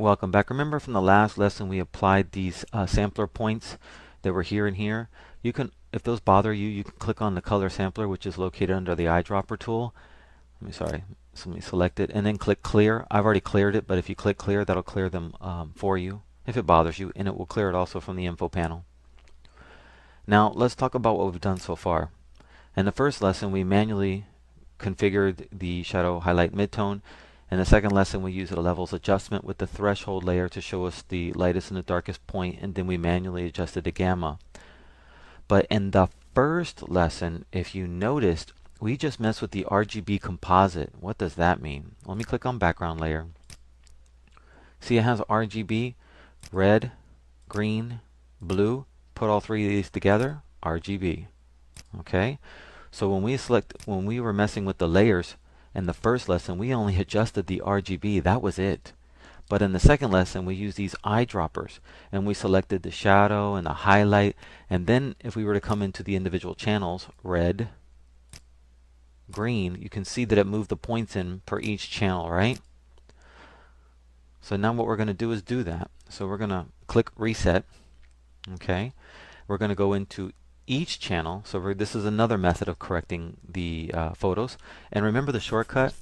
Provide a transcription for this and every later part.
Welcome back. Remember from the last lesson we applied these sampler points that were here and here. You can, if those bother you, you can click on the color sampler, which is located under the eyedropper tool. Let me select it and then click clear. I've already cleared it, but if you click clear, that'll clear them for you if it bothers you, and it will clear it also from the info panel. Now let's talk about what we've done so far. In the first lesson, we manually configured the shadow highlight midtone. In the second lesson, we used a levels adjustment with the threshold layer to show us the lightest and the darkest point, and then we manually adjusted the gamma. But in the first lesson, if you noticed, we just messed with the RGB composite. What does that mean? Let me click on background layer. See, it has RGB, red, green, blue. Put all three of these together, RGB. Okay? So when we were messing with the layers in the first lesson, we only adjusted the RGB. That was it. But in the second lesson, we used these eyedroppers, and we selected the shadow and the highlight. And then if we were to come into the individual channels, red, green, you can see that it moved the points in per each channel, right? So now what we're going to do is do that. So we're going to click reset. Okay. We're going to go into each channel. So this is another method of correcting the photos. And remember the shortcut,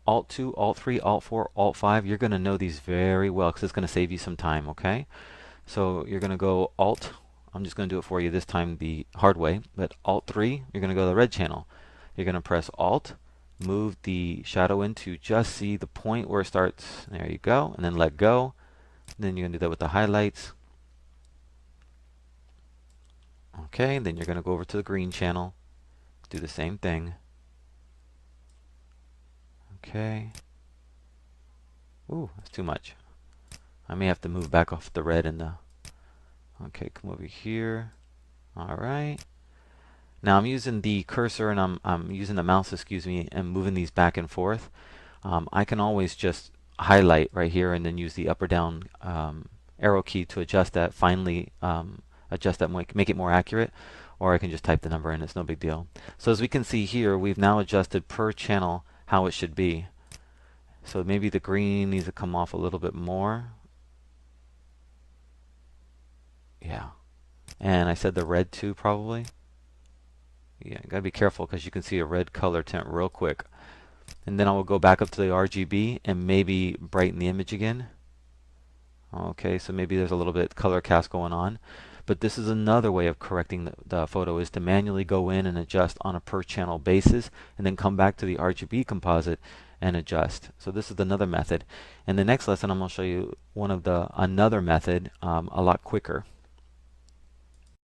Alt 2, Alt 3, Alt 4, Alt 5. You're going to know these very well because it's going to save you some time, okay? So you're going to go Alt. I'm just going to do it for you this time the hard way. But Alt 3, you're going to go to the red channel. You're going to press Alt, move the shadow in to just see the point where it starts. There you go. And then let go. Then you're going to do that with the highlights. Okay, then you're going to go over to the green channel, do the same thing. Okay. Ooh, that's too much. I may have to move back off the red and the... Okay, come over here. Alright. Now I'm using the cursor and I'm using the mouse, excuse me, and moving these back and forth. I can always just highlight right here and then use the up or down arrow key to adjust that, finally adjust that, make it more accurate, or I can just type the number in. It's no big deal. So as we can see here, we've now adjusted per channel how it should be. So maybe the green needs to come off a little bit more. Yeah. And I said the red too, probably. Yeah, you gotta be careful because you can see a red color tint real quick. And then I will go back up to the RGB and maybe brighten the image again. Okay, so maybe there's a little bit color cast going on. But this is another way of correcting the photo, is to manually go in and adjust on a per channel basis and then come back to the RGB composite and adjust. So this is another method. In the next lesson I'm going to show you another method a lot quicker.